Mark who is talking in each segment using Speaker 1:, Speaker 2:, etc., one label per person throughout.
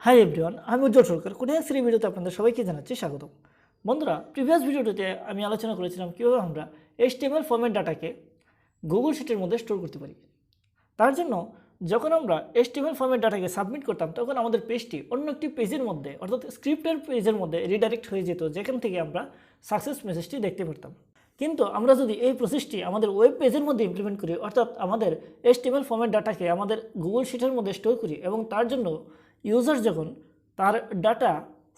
Speaker 1: Hi everyone, আমি উজ্জ্বল সরকার। Coding সিরি ভিডিওতে আপনাদের সবাইকে জানাচ্ছি স্বাগত। বন্ধুরা, প্রিভিয়াস ভিডিওটিতে আমি আলোচনা করেছিলাম কীভাবে আমরা HTML ফরম্যাট ডাটাকে গুগল শিটের মধ্যে স্টোর করতে পারি। তার জন্য যখন আমরা HTML ফরম্যাট ডাটাকে সাবমিট করতাম তখন আমাদের পেজটি অন্য একটি পেজের মধ্যে অর্থাৎ স্ক্রিপ্টের পেজের মধ্যে রিডাইরেক্ট হয়ে যেত, যেখান থেকে আমরা সাকসেস মেসেজটি দেখতে পারতাম। কিন্তু আমরা যদি এই প্রসেসটি আমাদের ওয়েব পেজের মধ্যে ইমপ্লিমেন্ট করি, অর্থাৎ আমাদের HTML ফরম্যাট ডাটাকে আমাদের গুগল শিটের মধ্যে স্টোর করি এবং তার জন্য ইউজার যখন তার ডাটা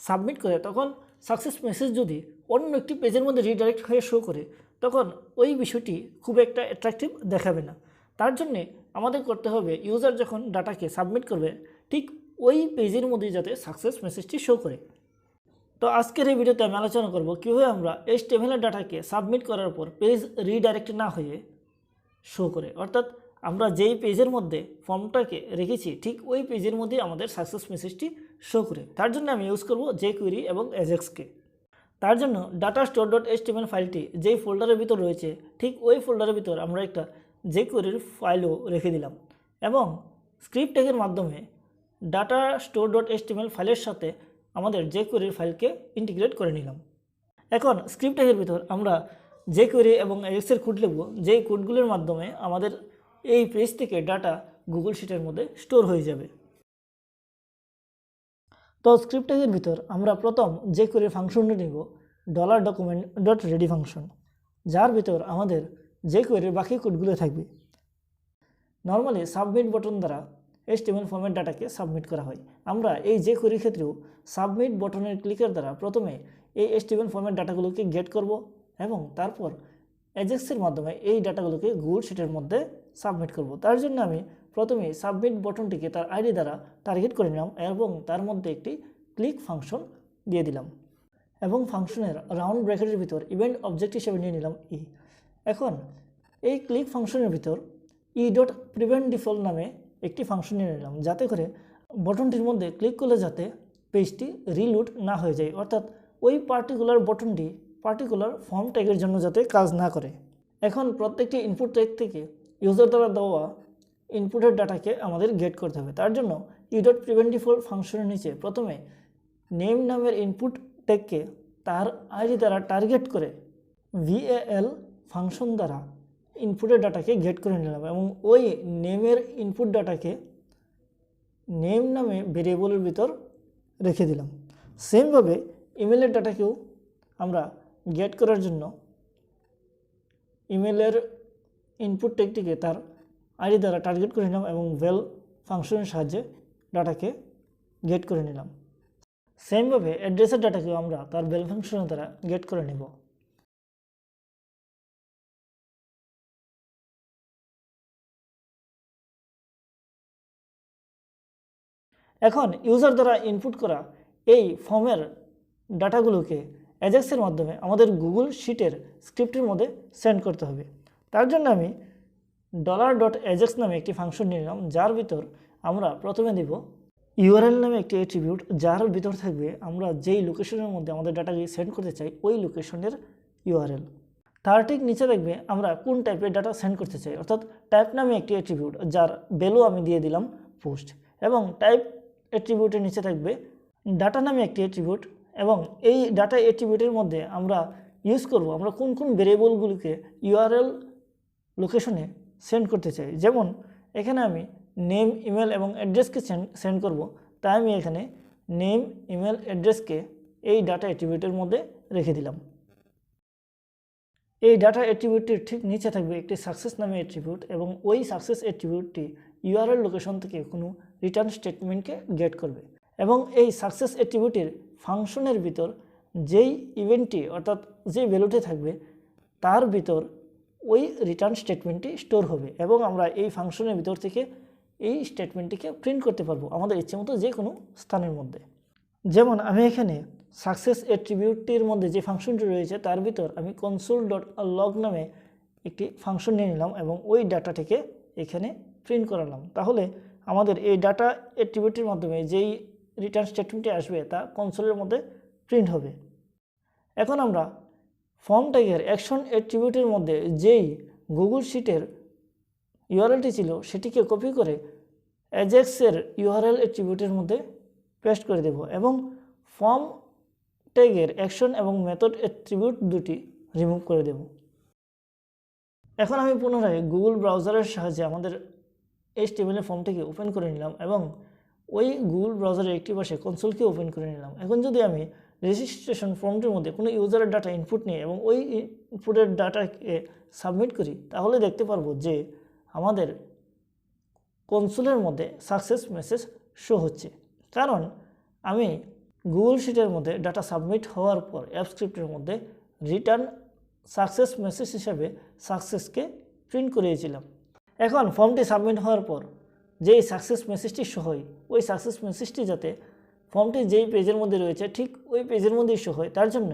Speaker 1: সাবমিট করে তখন সাকসেস মেসেজ যদি অন্য একটি পেজের মধ্যে রিডাইরেক্ট হয়ে শো করে, তখন ওই বিষয়টি খুব একটা অ্যাট্রাকটিভ দেখাবে না। তার জন্যে আমাদের করতে হবে ইউজার যখন ডাটাকে সাবমিট করবে ঠিক ওই পেজের মধ্যে যাতে সাকসেস মেসেজটি শো করে। তো আজকের এই ভিডিওতে আমি আলোচনা করব কীভাবে আমরা HTML ডাটাকে সাবমিট করার পর পেজ রিডাইরেক্ট না হয়ে শো করে, অর্থাৎ আমরা যেই পেজের মধ্যে ফর্মটাকে রেখেছি ঠিক ওই পেজের মধ্যে আমাদের সাকসেস মেসেজটি শো করে। তার জন্য আমি ইউজ করব jQuery এবং Ajaxকে। তার জন্য ডাটা স্টোর ডট HTML ফাইলটি যেই ফোল্ডারের ভিতর রয়েছে ঠিক ওই ফোল্ডারের ভিতর আমরা একটা jQueryর ফাইলও রেখে দিলাম এবং স্ক্রিপ্ট ট্যাগের মাধ্যমে ডাটা স্টোর ডট HTML ফাইলের সাথে আমাদের jQueryর ফাইলকে ইন্টিগ্রেট করে নিলাম। এখন স্ক্রিপ্ট ট্যাগের ভিতর আমরা jQuery এবং Ajaxের কোড লিখব, যেই কোডগুলোর মাধ্যমে আমাদের এই পেজ থেকে ডাটা গুগল শিটের মধ্যে স্টোর হয়ে যাবে। তো স্ক্রিপ্ট ট্যাগের ভিতর আমরা প্রথম jQuery ফাংশনটি নিব $document.ready ফাংশন, যার ভিতর আমাদের jQueryর বাকি কোডগুলো থাকবে। নর্মালি সাবমিট বটন দ্বারা HTML ফরম্যাট ডাটাকে সাবমিট করা হয়। আমরা এই jQuery ক্ষেত্রেও সাবমিট বটনের ক্লিকের দ্বারা প্রথমে এই HTML ফরম্যাট ডাটাগুলোকে গেট করব এবং তারপর অ্যাজাক্সের মাধ্যমে এই ডাটাগুলোকে গুগল শিটের মধ্যে সাবমিট করব। তার জন্য আমি প্রথমে সাবমিট বটনটিকে তার আইডি দ্বারা টার্গেট করে নিলাম এবং তার মধ্যে একটি ক্লিক ফাংশন দিয়ে দিলাম এবং ফাংশনের রাউন্ড ব্র্যাকেটের ভিতর ইভেন্ট অবজেক্ট হিসেবে নিয়ে নিলাম ই। এখন এই ক্লিক ফাংশনের ভিতর e.preventDefault নামে একটি ফাংশন নিয়ে নিলাম, যাতে করে বটনটির মধ্যে ক্লিক করলে যাতে পেজটি রিলোড না হয়ে যায়, অর্থাৎ ওই পার্টিকুলার বটনটি পার্টিকুলার ফর্ম ট্যাগের জন্য যাতে কাজ না করে। এখন প্রত্যেকটি ইনপুট ট্যাগ থেকে ইউজার দ্বারা দেওয়া ইনপুটের ডাটাকে আমাদের গেট করতে হবে। তার জন্য e.preventDefault ফাংশনের নিচে প্রথমে নেম নামের ইনপুট ট্যাগকে তার আইডি দ্বারা টার্গেট করে val ফাংশন দ্বারা ইনপুটের ডাটাকে গেট করে নিলাম এবং ওই নেমের ইনপুট ডাটাকে নেম নামে ভেরিয়েবলের ভিতর রেখে দিলাম। সেমভাবে ইমেলের ডাটাকেও আমরা গেট করার জন্য ইমেলের ইনপুট ট্যাগটিকে তার আইডি দ্বারা টার্গেট করে নিলাম এবং ভেল ফাংশনের সাহায্যে ডাটাকে গেট করে নিলাম। সেমভাবে অ্যাড্রেসের ডাটাকেও আমরা তার ভেল ফাংশনের দ্বারা গেট করে নেব। এখন ইউজার দ্বারা ইনপুট করা এই ফর্মের ডাটাগুলোকে অ্যাজাক্সের মাধ্যমে আমাদের গুগল শিটের স্ক্রিপ্টের মধ্যে সেন্ড করতে হবে। তার জন্য আমি $.ajax নামে একটি ফাংশন নিয়ে নিলাম, যার ভিতর আমরা প্রথমে দেব URL নামে একটি অ্যাট্রিবিউট, যার ভিতর থাকবে আমরা যেই লোকেশনের মধ্যে আমাদের ডাটাকে সেন্ড করতে চাই ওই লোকেশনের URL। তার ঠিক নিচে দেখবে আমরা কোন টাইপের ডাটা সেন্ড করতে চাই, অর্থাৎ টাইপ নামে একটি অ্যাট্রিবিউট, যার ভ্যালু আমি দিয়ে দিলাম পোস্ট, এবং টাইপ অ্যাট্রিবিউটের নিচে থাকবে ডাটা নামে একটি অ্যাট্রিবিউট এবং এই ডাটা অ্যাট্রিবিউটের মধ্যে আমরা ইউজ করব আমরা কোন কোন ভেরিয়েবলগুলোকে URL লোকেশনে সেন্ড করতে চাই। যেমন এখানে আমি নেম, ইমেল এবং অ্যাড্রেসকে সেন্ড করব, তাই আমি এখানে নেম, ইমেল, অ্যাড্রেসকে এই ডাটা অ্যাট্রিবিউটের মধ্যে রেখে দিলাম। এই ডাটা অ্যাট্রিবিউটটির ঠিক নিচে থাকবে একটি সাকসেস নামে অ্যাট্রিবিউট এবং ওই সাকসেস অ্যাট্রিবিউটটি URL লোকেশন থেকে কোনো রিটার্ন স্টেটমেন্টকে গেট করবে এবং এই সাকসেস অ্যাট্রিবিউটের ফাংশনের ভিতর যেই ইভেন্টটি অর্থাৎ যে ভ্যালুটি থাকবে তার ভিতর ওই রিটার্ন স্টেটমেন্টটি স্টোর হবে এবং আমরা এই ফাংশনের ভিতর থেকে এই স্টেটমেন্টটিকে প্রিন্ট করতে পারবো আমাদের ইচ্ছে মতো যে কোনো স্থানের মধ্যে। যেমন আমি এখানে সাকসেস অ্যাট্রিবিউটটির মধ্যে যে ফাংশনটি রয়েছে তার ভিতর আমি console.log নামে একটি ফাংশন নিয়ে নিলাম এবং ওই ডাটাটিকে এখানে প্রিন্ট করালাম। তাহলে আমাদের এই ডাটা অ্যাট্রিবিউটের মাধ্যমে যেই রিটার্ন স্টেটমেন্টটি আসবে তা কনসোলের মধ্যে প্রিন্ট হবে। এখন আমরা ফর্ম ট্যাগের অ্যাকশন অ্যাট্রিবিউটের মধ্যে যেই গুগল শিটের URLটি ছিল সেটিকে কপি করে অ্যাজাক্সের URL অ্যাট্রিবিউটের মধ্যে পেস্ট করে দেব এবং ফর্ম ট্যাগের অ্যাকশন এবং মেথড অ্যাট্রিবিউট দুটি রিমুভ করে দেব। এখন আমি পুনরায় গুগল ব্রাউজারের সাহায্যে আমাদের HTML ফর্মটিকে ওপেন করে নিলাম এবং ওই গুগল ব্রাউজারের একটি পাশে কনসোলকে ওপেন করে নিলাম। এখন যদি আমি রেজিস্ট্রেশন ফর্মটির মধ্যে কোনো ইউজারের ডাটা ইনপুট নিই এবং ওই ইনপুটের ডাটাকে সাবমিট করি, তাহলে দেখতে পারবো যে আমাদের কনসোলের মধ্যে সাকসেস মেসেজ শো হচ্ছে। কারণ আমি গুগল শিটের মধ্যে ডাটা সাবমিট হওয়ার পর অ্যাপ স্ক্রিপ্টের মধ্যে রিটার্ন সাকসেস মেসেজ হিসেবে সাকসেসকে প্রিন্ট করিয়েছিলাম। এখন ফর্মটি সাবমিট হওয়ার পর যেই সাকসেস মেসেজটি শো হয়, ওই সাকসেস মেসেজটি যাতে ফর্মটি যেই পেজের মধ্যে রয়েছে ঠিক ওই পেজের মধ্যেই শো হয়, তার জন্য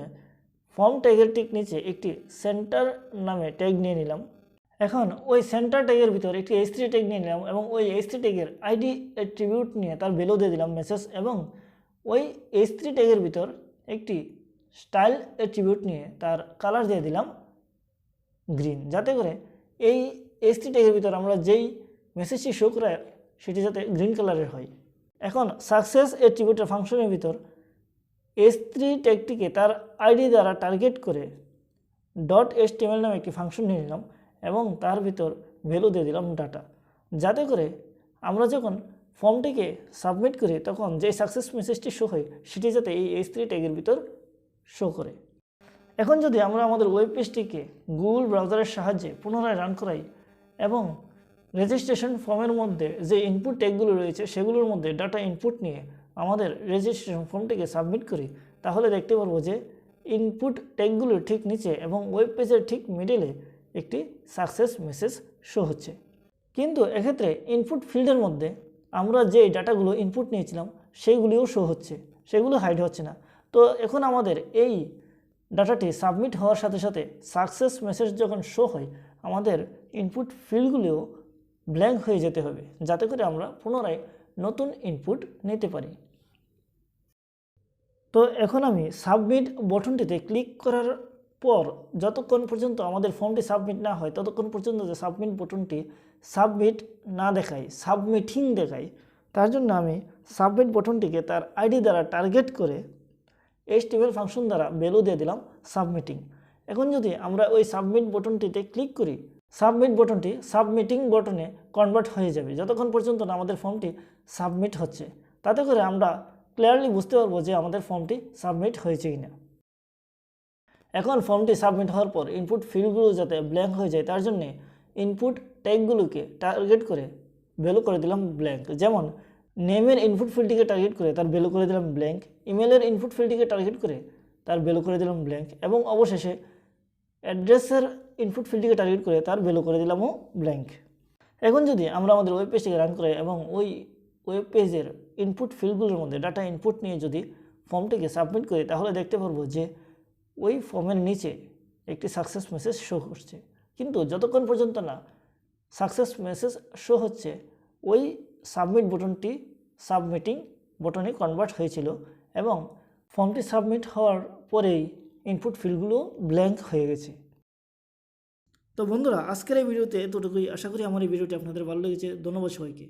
Speaker 1: ফর্ম ট্যাগের ঠিক নিচে একটি সেন্টার নামে ট্যাগ নিয়ে নিলাম। এখন ওই সেন্টার ট্যাগের ভিতর একটি H3 ট্যাগ নিয়ে নিলাম এবং ওই H3 ট্যাগের আইডি অ্যাট্রিবিউট নিয়ে তার ভ্যালু দিয়ে দিলাম মেসেজ এবং ওই H3 ট্যাগের ভিতর একটি স্টাইল অ্যাট্রিবিউট নিয়ে তার কালার দিয়ে দিলাম গ্রিন, যাতে করে এই H3 ট্যাগের ভিতর আমরা যেই মেসেজটি শো করায় সেটি যাতে গ্রিন কালারের হয়। এখন সাকসেস অ্যাট্রিবিউটের ফাংশনের ভিতর H3 ট্যাগটিকে তার আইডি দ্বারা টার্গেট করে .html নামে একটি ফাংশন নিয়ে নিলাম এবং তার ভিতর ভ্যালু দিয়ে দিলাম ডাটা, যাতে করে আমরা যখন ফর্মটিকে সাবমিট করি তখন যে সাকসেস মেসেজটি শো হয় সেটি যাতে এই H3 ট্যাগের ভিতর শো করে। এখন যদি আমরা আমাদের ওয়েব পেজটিকে গুগল ব্রাউজারের সাহায্যে পুনরায় রান করাই এবং রেজিস্ট্রেশন ফর্মের মধ্যে যে ইনপুট ট্যাগগুলো রয়েছে সেগুলোর মধ্যে ডাটা ইনপুট নিয়ে আমাদের রেজিস্ট্রেশন ফর্মটিকে সাবমিট করি, তাহলে দেখতে পারবো যে ইনপুট ট্যাগগুলোর ঠিক নিচে এবং ওয়েব পেজের ঠিক মিডলে একটি সাকসেস মেসেজ শো হচ্ছে। কিন্তু এক্ষেত্রে ইনপুট ফিল্ডের মধ্যে আমরা যে ডাটাগুলো ইনপুট নিয়েছিলাম সেইগুলিও শো হচ্ছে, সেগুলো হাইড হচ্ছে না। তো এখন আমাদের এই ডাটাটি সাবমিট হওয়ার সাথে সাথে সাকসেস মেসেজ যখন শো হয় আমাদের ইনপুট ফিল্ডগুলিও ব্ল্যাঙ্ক হয়ে যেতে হবে, যাতে করে আমরা পুনরায় নতুন ইনপুট নিতে পারি। তো এখন আমি সাবমিট বাটনটিতে ক্লিক করার পর যতক্ষণ পর্যন্ত আমাদের ফর্মটি সাবমিট না হয় ততক্ষণ পর্যন্ত যে সাবমিট বাটনটি সাবমিট না দেখায়, সাবমিটিং দেখায়, তার জন্য আমি সাবমিট বাটনটিকে তার আইডি দ্বারা টার্গেট করে HTML ফাংশন দ্বারা ভ্যালু দিয়ে দিলাম সাবমিটিং। এখন যদি আমরা ওই সাবমিট বাটনটিতে ক্লিক করি, সাবমিট বাটনটি সাবমিটিং বাটনে কনভার্ট হয়ে যাবে যতক্ষণ পর্যন্ত না আমাদের ফর্মটি সাবমিট হচ্ছে। তাতে করে আমরা ক্লিয়ারলি বুঝতে পারবো যে আমাদের ফর্মটি সাবমিট হয়েছে কিনা। এখন ফর্মটি সাবমিট হওয়ার পর ইনপুট ফিল্ডগুলো যাতে ব্ল্যাঙ্ক হয়ে যায় তার জন্যে ইনপুট ট্যাগগুলোকে টার্গেট করে ভ্যালু করে দিলাম ব্ল্যাঙ্ক। যেমন নেমের ইনপুট ফিল্ডটিকে টার্গেট করে তার ভ্যালু করে দিলাম ব্ল্যাঙ্ক, ইমেলের ইনপুট ফিল্ডটিকে টার্গেট করে তার ভ্যালু করে দিলাম ব্ল্যাঙ্ক এবং অবশেষে অ্যাড্রেসের ইনপুট ফিল্ডটিকে টার্গেট করে তার ভ্যালু করে দিলামও ব্ল্যাঙ্ক। এখন যদি আমরা আমাদের ওয়েব পেজটিকে রান করি এবং ওই ওয়েব পেজের ইনপুট ফিল্ডগুলোর মধ্যে ডাটা ইনপুট নিয়ে যদি ফর্মটিকে সাবমিট করি, তাহলে দেখতে পারবো যে ওই ফর্মের নিচে একটি সাকসেস মেসেজ শো করছে। কিন্তু যতক্ষণ পর্যন্ত না সাকসেস মেসেজ শো হচ্ছে ওই সাবমিট বাটনটি সাবমিটিং বাটনে কনভার্ট হয়েছিল এবং ফর্মটি সাবমিট হওয়ার পরেই ইনপুট ফিল্ডগুলো ব্ল্যাঙ্ক হয়ে গেছে। তো বন্ধুরা, আজকের এই ভিডিওতে এতটুকুই। আশা করি আমার এই ভিডিওটি আপনাদের ভালো লেগেছে। ধন্যবাদ সবাইকে।